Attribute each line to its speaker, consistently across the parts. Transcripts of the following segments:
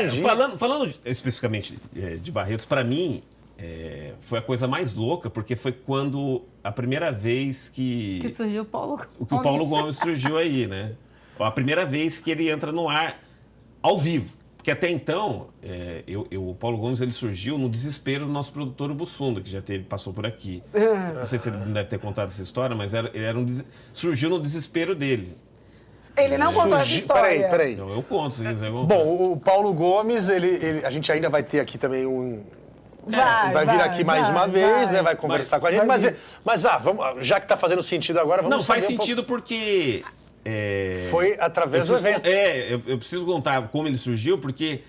Speaker 1: entendi.
Speaker 2: Falando especificamente de Barretos, para mim, foi a coisa mais louca, porque foi quando a primeira vez que
Speaker 3: surgiu o Paulo Gomes.
Speaker 2: o Paulo Gomes surgiu aí, né? A primeira vez que ele entra no ar ao vivo. Porque até então, o Paulo Gomes ele surgiu no desespero do nosso produtor, o Bussunda, que já passou por aqui. Não sei se ele deve ter contado essa história, mas surgiu no desespero dele.
Speaker 4: Ele não contou essa história.
Speaker 1: Peraí.
Speaker 2: Então, eu conto, se quiser.
Speaker 1: Bom, o Paulo Gomes, a gente ainda vai ter aqui também vai vir aqui mais uma vez, né? Vai conversar com a gente. Mas vamos, já que tá fazendo sentido agora, vamos
Speaker 2: Não, faz
Speaker 1: saber
Speaker 2: sentido porque...
Speaker 1: Foi através do evento.
Speaker 2: Eu preciso contar como ele surgiu, porque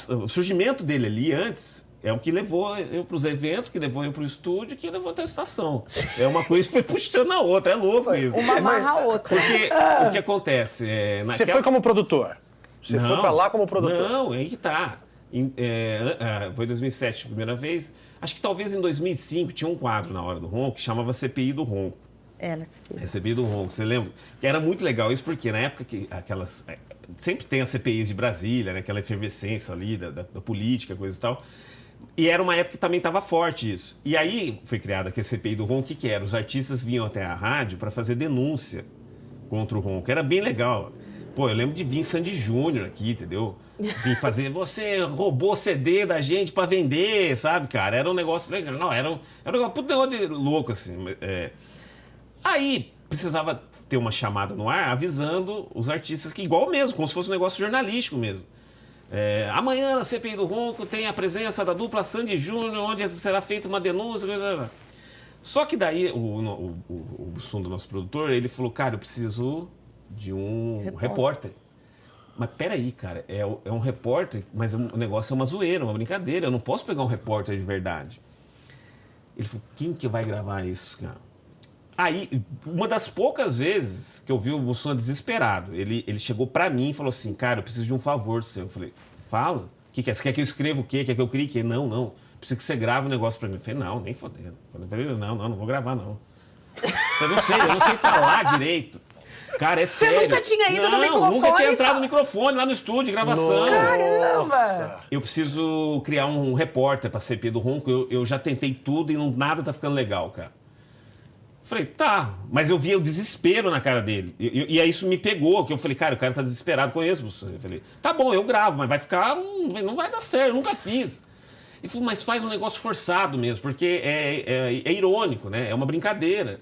Speaker 2: o surgimento dele ali antes é o que levou eu para os eventos, que levou eu para o estúdio, que levou até a estação. É uma coisa que foi puxando a outra, é louco isso.
Speaker 3: Uma amarra a outra.
Speaker 2: Porque o que acontece...
Speaker 1: Você foi como produtor? Você foi para lá como produtor?
Speaker 2: Não, aí que tá. Foi em 2007 a primeira vez. Acho que talvez em 2005 tinha um quadro na Hora do Ronco que chamava CPI do Ronco. CPI do Ronco, você lembra? Que era muito legal isso, porque na época que aquelas... Sempre tem as CPIs de Brasília, né? Aquela efervescência ali da política, coisa e tal. E era uma época que também estava forte isso. E aí foi criada aqui a CPI do Ronco, o que era? Os artistas vinham até a rádio para fazer denúncia contra o Ronco. Era bem legal. Pô, eu lembro de vir Sandy Júnior aqui, entendeu? Vim fazer, você roubou CD da gente para vender, sabe, cara? Era um negócio legal. Não, era um negócio de louco, assim. Aí precisava ter uma chamada no ar avisando os artistas que, igual mesmo, como se fosse um negócio jornalístico mesmo. Amanhã na CPI do Ronco tem a presença da dupla Sandy Júnior, onde será feita uma denúncia. Só que daí o Bussunda, nosso produtor, ele falou, cara, eu preciso de um repórter. Mas peraí, cara, é um repórter, mas o negócio é uma zoeira, uma brincadeira. Eu não posso pegar um repórter de verdade. Ele falou, quem que vai gravar isso, cara? Aí, uma das poucas vezes que eu vi o Bussunda desesperado, ele chegou pra mim e falou assim, cara, eu preciso de um favor seu. Eu falei, fala. O que é? Você quer que eu escreva o quê? Quer que eu crie o quê? Não. Preciso que você grave um negócio pra mim. Eu falei, não, nem fodendo. Não vou gravar, não. Eu não sei falar direito. Cara, é sério.
Speaker 4: Você nunca tinha ido no microfone?
Speaker 2: Nunca tinha entrado no microfone lá no estúdio de gravação.
Speaker 4: Caramba!
Speaker 2: Eu preciso criar um repórter pra CPI do Ronco. Eu já tentei tudo e nada tá ficando legal, cara. Falei, tá, mas eu via o desespero na cara dele. E aí isso me pegou, que eu falei, cara, o cara tá desesperado, conheço você. Eu falei, tá bom, eu gravo, mas vai ficar, não vai dar certo, eu nunca fiz. Ele falou, mas faz um negócio forçado mesmo, porque é irônico, né? É uma brincadeira. Eu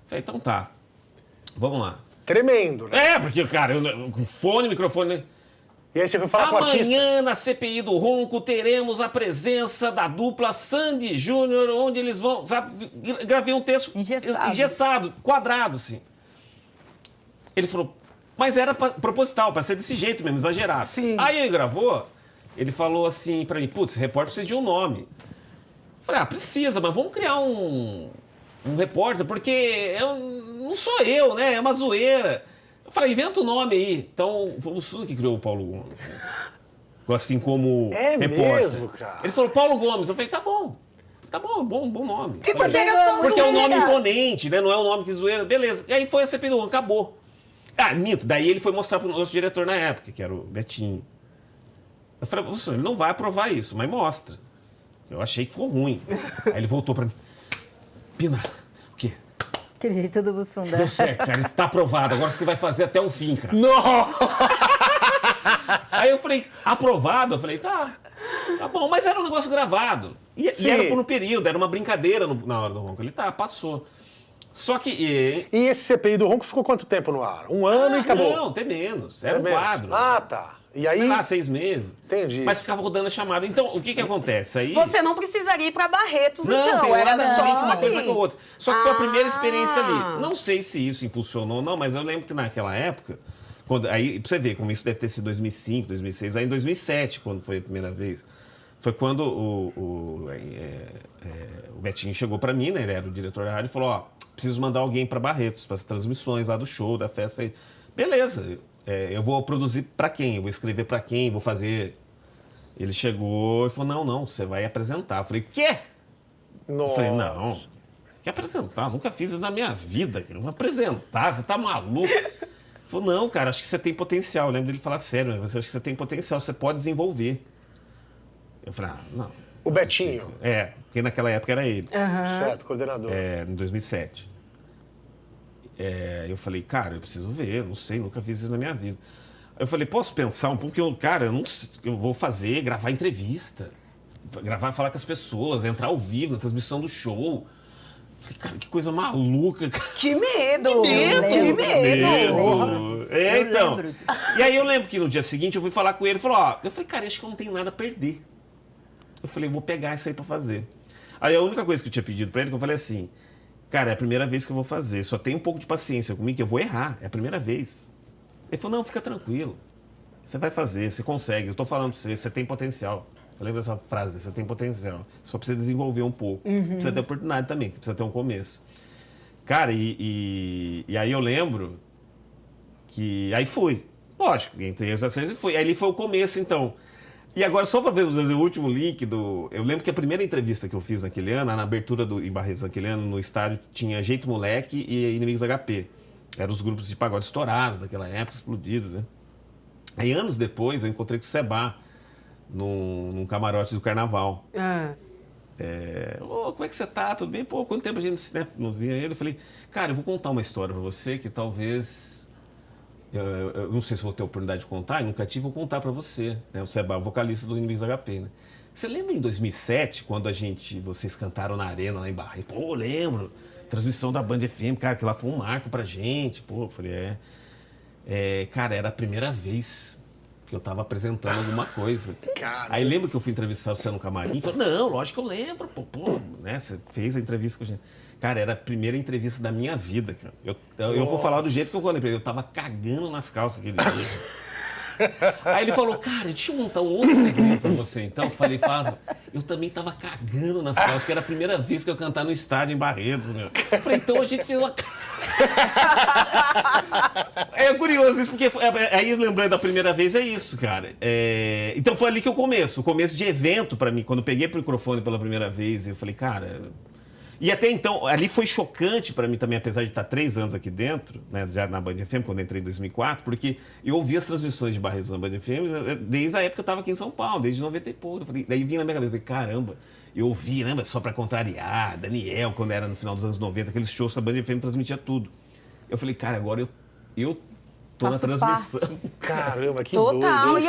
Speaker 2: falei, então tá, vamos lá.
Speaker 1: Tremendo, né?
Speaker 2: Porque, cara, com fone, microfone, né?
Speaker 1: E aí você foi falar com o artista?
Speaker 2: Amanhã, na CPI do Ronco, teremos a presença da dupla Sandy Júnior, onde eles vão... Sabe, gravei um texto engessado, quadrado, assim. Ele falou, mas era proposital, para ser desse jeito mesmo, exagerado.
Speaker 4: Sim.
Speaker 2: Aí ele gravou, ele falou assim para mim, putz, esse repórter precisa de um nome. Eu falei, precisa, mas vamos criar um repórter, porque não sou eu, né? É uma zoeira. Eu falei, inventa o nome aí. Então, foi o Bussunda que criou o Paulo Gomes. Né? Assim como repórter.
Speaker 1: Mesmo, cara?
Speaker 2: Ele falou, Paulo Gomes. Eu falei, tá bom, bom nome.
Speaker 4: E por que era só
Speaker 2: porque é um nome
Speaker 4: zoeira?
Speaker 2: imponente, né? Não é um nome que zoeira. Beleza. E aí foi a CPI do Ronco, acabou. Minto. Daí ele foi mostrar pro nosso diretor na época, que era o Betinho. Eu falei, ele não vai aprovar isso, mas mostra. Eu achei que ficou ruim. Aí ele voltou pra mim. Pina, o quê?
Speaker 3: Aquele jeito do Bussunda.
Speaker 2: Deu certo, cara. Tá aprovado. Agora você vai fazer até o fim, cara.
Speaker 1: Não!
Speaker 2: Aí eu falei, aprovado? Eu falei, tá bom. Mas era um negócio gravado. E era por um período, era uma brincadeira na Hora do Ronco. Ele passou. Só que...
Speaker 1: E esse CPI do Ronco ficou quanto tempo no ar? Um ano e acabou?
Speaker 2: Não, até menos. Era um quadro.
Speaker 1: Tá. E aí...
Speaker 2: Sei lá, 6 meses.
Speaker 1: Entendi.
Speaker 2: Mas ficava rodando a chamada. Então, o que acontece? Aí...
Speaker 4: Você não precisaria ir pra Barretos,
Speaker 2: Não,
Speaker 4: então.
Speaker 2: tem
Speaker 4: Era
Speaker 2: nada a
Speaker 4: só
Speaker 2: ver com uma coisa com a outra. Só que foi a primeira experiência
Speaker 4: Ah.
Speaker 2: ali. Não sei se isso impulsionou ou não, mas eu lembro que naquela época, aí pra você ver como isso deve ter sido 2005, 2006, aí em 2007, quando foi a primeira vez, foi quando o Betinho chegou pra mim, né? Ele era o diretor da rádio e falou, preciso mandar alguém pra Barretos, para as transmissões lá do show, da festa. Falei, beleza, eu vou produzir pra quem? Eu vou escrever pra quem? Vou fazer... Ele chegou e falou, não, você vai apresentar. Eu falei, quê?
Speaker 1: Nossa.
Speaker 2: Eu falei, não, quer apresentar? Nunca fiz isso na minha vida. Eu vou apresentar, você tá maluco? Falou, não, cara, acho que você tem potencial. Eu lembro dele falar sério, né? Você acha que você tem potencial, você pode desenvolver. Eu falei, não.
Speaker 1: O Betinho.
Speaker 2: Porque naquela época era ele.
Speaker 1: Certo, coordenador.
Speaker 2: Em 2007. Eu falei, cara, eu preciso ver, eu não sei, nunca fiz isso na minha vida. Aí eu falei, posso pensar um pouco? Porque eu vou fazer, gravar entrevista, falar com as pessoas, entrar ao vivo na transmissão do show. Falei, cara, que coisa maluca.
Speaker 4: Que medo!
Speaker 3: Que
Speaker 4: medo!
Speaker 2: Então.
Speaker 3: lembro.
Speaker 2: E aí eu lembro que no dia seguinte eu fui falar com ele, eu falei, cara, acho que eu não tenho nada a perder. Eu falei, vou pegar isso aí pra fazer. Aí a única coisa que eu tinha pedido pra ele, que eu falei assim, cara, é a primeira vez que eu vou fazer, só tem um pouco de paciência comigo que eu vou errar, é a primeira vez. Ele falou, não, fica tranquilo, você vai fazer, você consegue, eu tô falando pra você, você tem potencial. Eu lembro dessa frase, você tem potencial, só precisa desenvolver um pouco, precisa ter oportunidade também, precisa ter um começo. Cara, e aí eu lembro que, aí fui, lógico, entrei as ações e fui, aí ali foi o começo então. E agora, só para ver o último link do... Eu lembro que a primeira entrevista que eu fiz naquele ano, na abertura em Barretos naquele ano, no estádio, tinha Jeito Moleque e Inimigos HP. Eram os grupos de pagode estourados daquela época, explodidos, né? Aí, anos depois, eu encontrei com o Seba, num camarote do Carnaval. Como é que você tá? Tudo bem? Pô, quanto tempo a gente não via ele? Eu falei, cara, eu vou contar uma história para você que talvez... Eu não sei se vou ter a oportunidade de contar, eu nunca tive, vou contar pra você, né? O Seba, vocalista do Inimigos HP, né? Você lembra em 2007, quando vocês cantaram na arena lá em Barretos? Pô, lembro, transmissão da Band FM, cara, que lá foi um marco pra gente, pô, eu falei, cara, era a primeira vez que eu tava apresentando alguma coisa.
Speaker 1: Cara.
Speaker 2: Aí lembra que eu fui entrevistar você no camarim? Falei, não, lógico que eu lembro, pô, né? Você fez a entrevista com a gente. Cara, era a primeira entrevista da minha vida, cara. Eu vou falar do jeito que eu falei pra ele. Eu tava cagando nas calças aquele dia. Aí ele falou, cara, deixa eu montar um outro segredo pra você, então. Eu falei, eu também tava cagando nas calças, porque era a primeira vez que eu cantar no estádio em Barretos, meu. Eu falei, então a gente fez uma... É curioso isso, porque aí lembrando da primeira vez, é isso, cara. Então foi ali que o começo de evento pra mim, quando eu peguei pro microfone pela primeira vez, eu falei, cara... E até então, ali foi chocante para mim também, apesar de estar 3 anos aqui dentro, né, já na Band FM, quando eu entrei em 2004, porque eu ouvi as transmissões de Barretos na Band FM desde a época que eu estava aqui em São Paulo, desde 90 e pouco. Daí vinha na minha cabeça, eu falei, caramba, eu ouvi, lembra, Só Pra Contrariar, Daniel, quando era no final dos anos 90, aqueles shows que a Band FM transmitia tudo. Eu falei, cara, agora eu tô na transmissão.
Speaker 1: Caramba, que
Speaker 4: Total.
Speaker 1: doido.